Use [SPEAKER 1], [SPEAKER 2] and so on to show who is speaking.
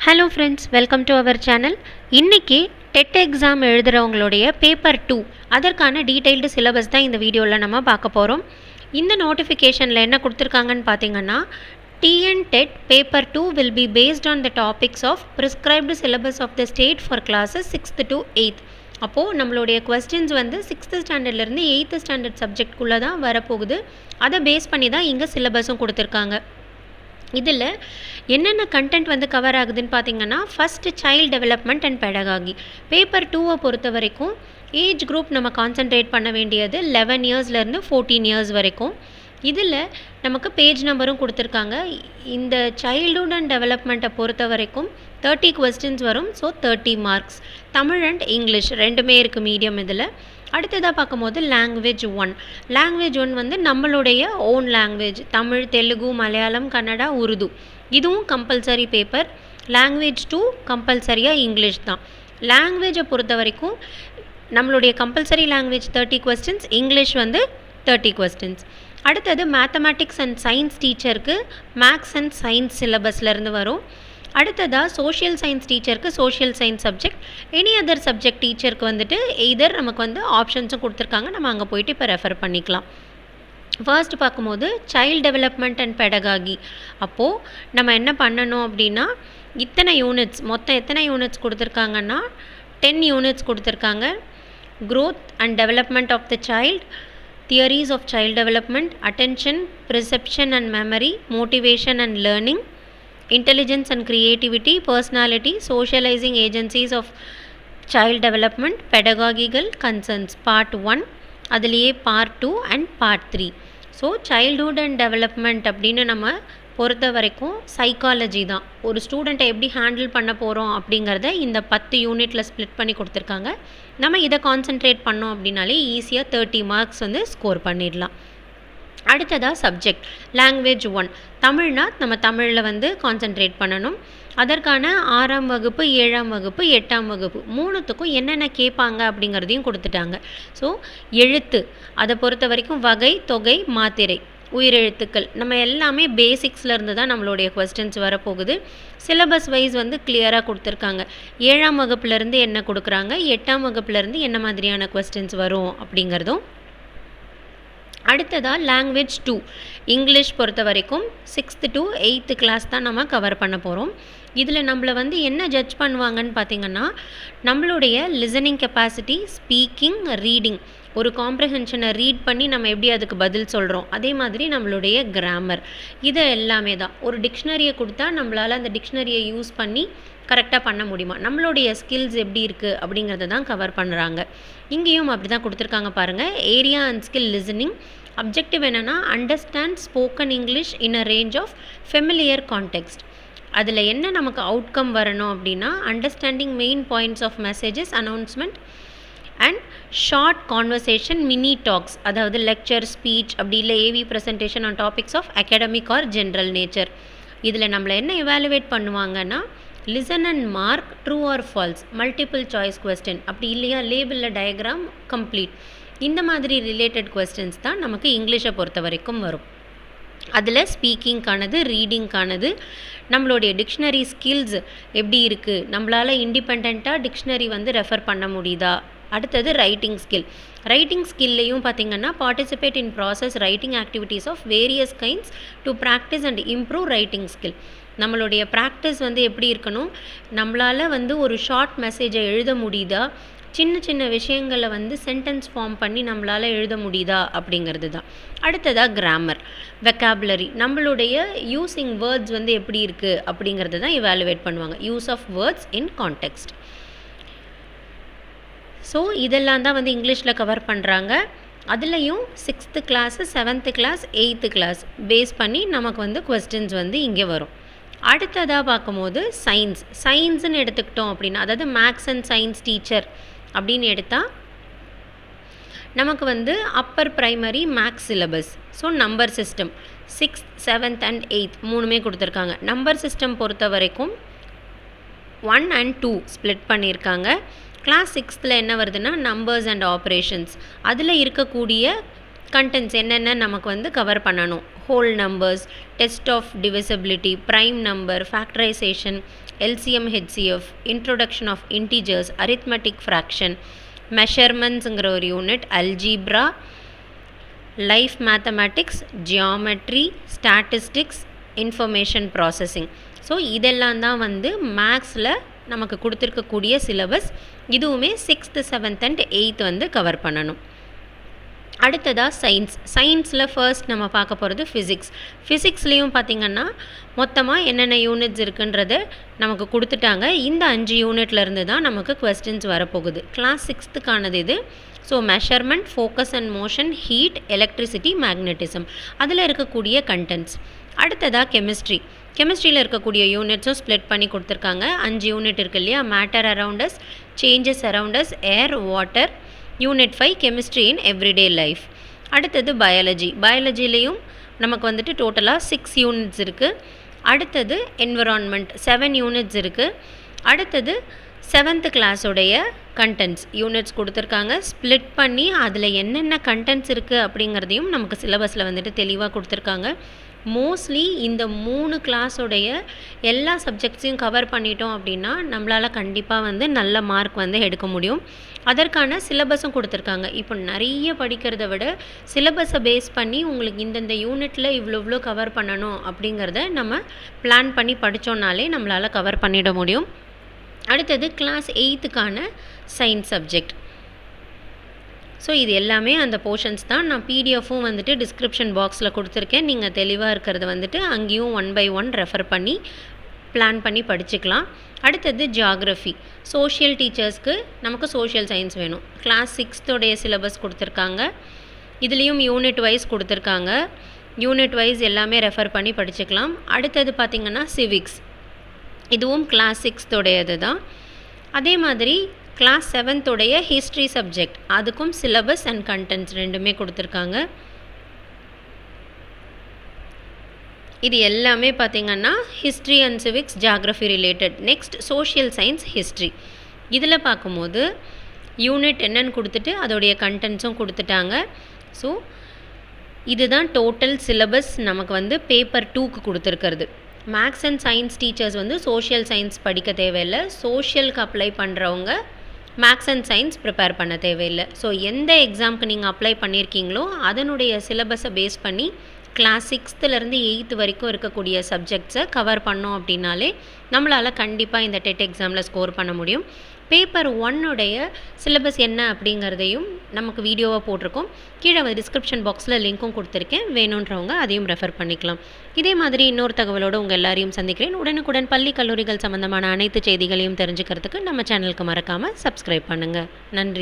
[SPEAKER 1] Hello friends, welcome to our channel. இன்னைக்கு TET exam எழுதுறவங்களுடைய paper 2 அதற்கான detailed syllabus தான் இந்த வீடியோவில் நம்ம பார்க்க போகிறோம். இந்த நோட்டிஃபிகேஷனில் என்ன கொடுத்துருக்காங்கன்னு பார்த்தீங்கன்னா, Tntet paper 2 will be based on the topics of prescribed syllabus of the state for classes 6th to 8th. அப்போது நம்மளுடைய கொஸ்டின்ஸ் வந்து 6th ஸ்டாண்டர்ட்லேருந்து 8th ஸ்டாண்டர்ட் சப்ஜெக்ட்குள்ளே தான் வரப்போகுது. அதை பேஸ் பண்ணி தான் இங்கே சிலபஸும் கொடுத்துருக்காங்க. இதில் என்னென்ன கண்டென்ட் வந்து கவர் ஆகுதுன்னு பார்த்தீங்கன்னா, first child development and pedagogy. Paper 2 பொறுத்த வரைக்கும் ஏஜ் குரூப் நம்ம கான்சென்ட்ரேட் பண்ண வேண்டியது 11 இயர்ஸ்லேருந்து 14 இயர்ஸ் வரைக்கும். இதில் நமக்கு பேஜ் நம்பரும் கொடுத்துருக்காங்க. இந்த சைல்டுஹுட் அண்ட் டெவலப்மெண்ட்டை பொறுத்த வரைக்கும் 30 கொஸ்டின்ஸ் வரும். So 30 marks. Tamil and English ரெண்டுமே இருக்குது மீடியம் இதில். அடுத்ததாக பார்க்கும்போது லாங்குவேஜ் 1 வந்து நம்மளுடைய ஓன் லாங்குவேஜ், தமிழ், தெலுங்கு, மலையாளம், கன்னடா, உருது. இதுவும் கம்பல்சரி பேப்பர். லாங்குவேஜ் 2 கம்பல்சரியாக இங்கிலீஷ் தான். லாங்குவேஜை பொறுத்த வரைக்கும் நம்மளுடைய கம்பல்சரி லாங்குவேஜ் 30 கொஸ்டின்ஸ், இங்கிலீஷ் வந்து 30 கொஸ்டின்ஸ். அடுத்தது மேத்தமேட்டிக்ஸ் அண்ட் சயின்ஸ் டீச்சருக்கு மேக்ஸ் அண்ட் சயின்ஸ் சிலபஸ்லேருந்து வரும். அடுத்ததாக சோஷியல் சயின்ஸ் டீச்சருக்கு social science subject, any other subject டீச்சருக்கு வந்துட்டு எய்தர் நமக்கு வந்து ஆப்ஷன்ஸும் கொடுத்துருக்காங்க. நம்ம அங்கே போயிட்டு இப்போ ரெஃபர் பண்ணிக்கலாம். ஃபர்ஸ்ட் பார்க்கும்போது சைல்டு டெவலப்மெண்ட் அண்ட் பெடகாகி. அப்போது நம்ம என்ன பண்ணணும் அப்படின்னா, இத்தனை யூனிட்ஸ், மொத்தம் எத்தனை யூனிட்ஸ் கொடுத்துருக்காங்கன்னா 10 யூனிட்ஸ் கொடுத்துருக்காங்க. Growth and development of the child, theories of child development, attention, perception and memory, motivation and learning, intelligence and creativity, personality, socializing agencies of child development, pedagogical concerns, part 1, அதுலேயே part 2 and part 3. So childhood and development அப்படின்னு நம்ம பொறுத்த வரைக்கும் psychology தான். ஒரு ஸ்டூடெண்ட்டை எப்படி handle பண்ண போகிறோம் அப்படிங்கிறத இந்த 10 யூனிட்டில் ஸ்ப்ளிட் பண்ணி கொடுத்துருக்காங்க. நம்ம இதை கான்சென்ட்ரேட் பண்ணோம் அப்படின்னாலே ஈஸியாக 30 மார்க்ஸ் வந்து ஸ்கோர் பண்ணிடலாம். அடுத்ததாக சப்ஜெக்ட் லாங்குவேஜ் 1 தமிழ்னா நம்ம தமிழில் வந்து கான்சென்ட்ரேட் பண்ணணும். அதற்கான 6ஆம் வகுப்பு, 7ஆம் வகுப்பு, 8ஆம் வகுப்பு மூணுத்துக்கும் என்னென்ன கேட்பாங்க அப்படிங்கிறதையும் கொடுத்துட்டாங்க. ஸோ எழுத்து அதை பொறுத்த வரைக்கும் வகை, தொகை, மாத்திரை, உயிரெழுத்துக்கள் நம்ம எல்லாமே பேசிக்ஸ்லேருந்து தான் நம்மளுடைய கொஸ்டின்ஸ் வரப்போகுது. சிலபஸ் வைஸ் வந்து கிளியராக கொடுத்துருக்காங்க. 7ஆம் வகுப்புலேருந்து என்ன கொடுக்குறாங்க, 8ஆம் வகுப்புலேருந்து என்ன மாதிரியான கொஸ்டின்ஸ் வரும் அப்படிங்கிறதும். அடுத்ததாக லாங்குவேஜ் 2 இங்கிலீஷ் பொறுத்த வரைக்கும் 6th to 8th கிளாஸ் தான் நம்ம கவர் பண்ண போகிறோம். இதில் நம்மளை வந்து என்ன ஜட்ஜ் பண்ணுவாங்கன்னு பார்த்திங்கன்னா, நம்மளுடைய லிசனிங் கெப்பாசிட்டி, ஸ்பீக்கிங், ரீடிங், ஒரு காம்ப்ரிஹென்ஷனை ரீட் பண்ணி நம்ம எப்படி அதுக்கு பதில் சொல்கிறோம், அதே மாதிரி நம்மளுடைய கிராமர், இது எல்லாமே தான். ஒரு டிக்ஷனரியை கொடுத்தா நம்மளால் அந்த டிக்ஷனரியை யூஸ் பண்ணி கரெக்டாக பண்ண முடியுமா, நம்மளுடைய ஸ்கில்ஸ் எப்படி இருக்குது அப்படிங்கிறத தான் கவர் பண்ணுறாங்க. இங்கேயும் அப்படி தான் கொடுத்துருக்காங்க பாருங்கள். Area and skill listening. Objective என்னென்னா, understand spoken English in a range of familiar context. அதில் என்ன நமக்கு அவுட்கம் வரணும் அப்படின்னா, understanding main points of messages, announcement and short conversation, mini talks, அதாவது லெக்சர், ஸ்பீச், அப்படி இல்லை AV presentation on topics of academic or general nature. இதில் நம்மளை என்ன எவாலுவேட் பண்ணுவாங்கன்னா, listen and mark, true or false, multiple choice question, அப்படி இல்லையா லேபிளில் diagram, complete, இந்த மாதிரி ரிலேட்டட் கொஸ்டின்ஸ் தான் நமக்கு இங்கிலீஷை பொறுத்த வரைக்கும் வரும். அதில் ஸ்பீக்கிங்கானது, ரீடிங்கானது, நம்மளுடைய டிக்ஷனரி ஸ்கில்ஸ் எப்படி இருக்குது, நம்மளால் இண்டிபெண்ட்டாக டிக்ஷனரி வந்து ரெஃபர் பண்ண முடியுதா. அடுத்தது ரைட்டிங் ஸ்கில். ரைட்டிங் ஸ்கில்லையும் பார்த்திங்கன்னா, participate in process writing activities of various kinds to practise and improve writing skill. நம்மளுடைய ப்ராக்டிஸ் வந்து எப்படி இருக்கணும், நம்மளால் வந்து ஒரு ஷார்ட் மெசேஜை எழுத முடியுதா, சின்ன சின்ன விஷயங்களை வந்து சென்டென்ஸ் ஃபார்ம் பண்ணி நம்மளால் எழுத முடியுதா அப்படிங்கிறது தான். அடுத்ததாக கிராமர், வெக்காபுலரி, நம்மளுடைய யூஸிங் வேர்ட்ஸ் வந்து எப்படி இருக்குது அப்படிங்கிறது தான் இவாலுவேட் பண்ணுவாங்க. Use of words in context. So இதெல்லாம் தான் வந்து இங்கிலீஷில் கவர் பண்ணுறாங்க. அதுலேயும் 6th class, 7th class, 8th class base பண்ணி நமக்கு வந்து கொஸ்டின்ஸ் வந்து இங்கே வரும். அடுத்ததாக பார்க்கும்போது சயின்ஸ்ன்னு எடுத்துக்கிட்டோம் அப்படின்னா, அதாவது மேக்ஸ் அண்ட் சயின்ஸ் டீச்சர் அப்படின்னு எடுத்தால் நமக்கு வந்து upper primary maths syllabus. So number system 6th, 7th and 8th மூணுமே கொடுத்துருக்காங்க. நம்பர் சிஸ்டம் பொறுத்த வரைக்கும் 1 and 2 ஸ்ப்ளிட் பண்ணியிருக்காங்க. கிளாஸ் 6th என்ன வருதுன்னா, நம்பர்ஸ் அண்ட் ஆப்ரேஷன்ஸ். அதில் இருக்கக்கூடிய கண்டென்ட்ஸ் என்னென்ன நமக்கு வந்து கவர் பண்ணணும். whole numbers, test of divisibility, prime number, factorization, LCM HCF, introduction of integers, arithmetic fraction, measurementsங்கிற ஒரு unit, algebra, life mathematics, geometry, statistics, information processing. So இதெல்லாம் தான் வந்து மேக்ஸில் நமக்கு கொடுத்துருக்கக்கூடிய சிலபஸ். இதுவுமே 6th 7th and 8th வந்து கவர் பண்ணணும். அடுத்ததாக சயின்ஸில் ஃபர்ஸ்ட் நம்ம பார்க்க போகிறது ஃபிசிக்ஸ்லேயும் பார்த்திங்கன்னா மொத்தமாக என்னென்ன யூனிட்ஸ் இருக்குன்றத நமக்கு கொடுத்துட்டாங்க. இந்த 5 யூனிட்லேருந்து தான் நமக்கு கொஸ்டின்ஸ் வரப்போகுது. கிளாஸ் 6த்துக்கானது இது. So measurement, focus and motion, heat, electricity, magnetism, அதில் இருக்கக்கூடிய கண்டென்ட்ஸ். அடுத்ததாக கெமிஸ்ட்ரியில் இருக்கக்கூடிய யூனிட்ஸும் ஸ்ப்ளிட் பண்ணி கொடுத்துருக்காங்க. 5 யூனிட் இருக்குது இல்லையா? Matter அரவுண்டஸ், changes அரவுண்டஸ், air, water. Unit 5 chemistry in everyday life. அடுத்தது பயாலஜிலையும் நமக்கு வந்துட்டு டோட்டலாக 6 யூனிட்ஸ் இருக்குது. அடுத்தது என்விரான்மெண்ட் 7 யூனிட்ஸ் இருக்குது. அடுத்தது 7th கிளாஸோடைய கண்டென்ட்ஸ் யூனிட்ஸ் கொடுத்துருக்காங்க. ஸ்ப்ளிட் பண்ணி அதில் என்னென்ன கண்டென்ட்ஸ் இருக்குது அப்படிங்கிறதையும் நமக்கு சிலபஸில் வந்துட்டு தெளிவாக கொடுத்துருக்காங்க. மோஸ்ட்லி இந்த 3 கிளாஸோடைய எல்லா சப்ஜெக்ட்ஸையும் கவர் பண்ணிட்டோம் அப்படின்னா நம்மளால் கண்டிப்பாக வந்து நல்ல மார்க் வந்து எடுக்க முடியும். அதற்கான சிலபஸும் கொடுத்துருக்காங்க. இப்போ நிறைய படிக்கிறத விட சிலபஸை பேஸ் பண்ணி உங்களுக்கு இந்தந்த யூனிட்டில் இவ்வளோ கவர் பண்ணணும் அப்படிங்கிறத நம்ம பிளான் பண்ணி படித்தோன்னாலே நம்மளால் கவர் பண்ணிட முடியும். அடுத்தது கிளாஸ் 8த்துக்கான சயின்ஸ் சப்ஜெக்ட். ஸோ இது எல்லாமே அந்த போர்ஷன்ஸ் தான். நான் பிடிஎஃப்பும் வந்துட்டு டிஸ்கிரிப்ஷன் பாக்ஸில் கொடுத்துருக்கேன். நீங்கள் தெளிவாக இருக்கிறத வந்துட்டு அங்கேயும் 1 by 1 ரெஃபர் பண்ணி பிளான் பண்ணி படிச்சுக்கலாம். அடுத்தது ஜியாகிரஃபி. சோஷியல் டீச்சர்ஸ்க்கு நமக்கு சோஷியல் சயின்ஸ் வேணும். கிளாஸ் 6த்தோடைய சிலபஸ் கொடுத்துருக்காங்க. இதுலேயும் யூனிட் வைஸ் கொடுத்துருக்காங்க. யூனிட் வைஸ் எல்லாமே ரெஃபர் பண்ணி படிச்சுக்கலாம். அடுத்தது பார்த்திங்கன்னா சிவிக்ஸ். இதுவும் கிளாஸ் 6த்தோடையது தான். அதே மாதிரி கிளாஸ் 7த்தோடைய ஹிஸ்ட்ரி சப்ஜெக்ட், அதுக்கும் சிலபஸ் அண்ட் கண்டென்ட்ஸ் ரெண்டுமே கொடுத்துருக்காங்க. இது எல்லாமே பார்த்திங்கன்னா history and civics, geography related. Next social science, history. இதில் பார்க்கும்போது யூனிட் என்னன்னு கொடுத்துட்டு அதோடைய கண்டென்ட்ஸும் கொடுத்துட்டாங்க. ஸோ இதுதான் டோட்டல் சிலபஸ் நமக்கு வந்து பேப்பர் 2க்கு கொடுத்துருக்கிறது. மேக்ஸ் அண்ட் சயின்ஸ் டீச்சர்ஸ் வந்து சோஷியல் சயின்ஸ் படிக்க தேவையில்லை. சோஷியலுக்கு அப்ளை பண்ணுறவங்க மேக்ஸ் அண்ட் சயின்ஸ் ப்ரிப்பேர் பண்ண தேவையில்லை. ஸோ எந்த எக்ஸாமுக்கு நீங்கள் அப்ளை பண்ணியிருக்கீங்களோ அதனுடைய சிலபஸை பேஸ் பண்ணி கிளாஸ் 6த்துலேருந்து 8th வரைக்கும் இருக்கக்கூடிய சப்ஜெக்ட்ஸை கவர் பண்ணோம் அப்படின்னாலே நம்மளால் கண்டிப்பாக இந்த டெட் எக்ஸாமில் ஸ்கோர் பண்ண முடியும். பேப்பர் 1உடைய சிலபஸ் என்ன அப்படிங்கிறதையும் நமக்கு வீடியோவாக போட்டிருக்கோம். கீழே டிஸ்கிரிப்ஷன் பாக்ஸில் லிங்க்கும் கொடுத்துருக்கேன். வேணுன்றவங்க அதையும் ரெஃபர் பண்ணிக்கலாம். இதே மாதிரி இன்னொரு தகவலோடு உங்கள் எல்லாரையும் சந்திக்கிறேன். உடனுக்குடன் பள்ளி கல்லூரிகள் சம்மந்தமான அனைத்து செய்திகளையும் தெரிஞ்சுக்கிறதுக்கு நம்ம சேனலுக்கு மறக்காமல் சப்ஸ்கிரைப் பண்ணுங்கள். நன்றி.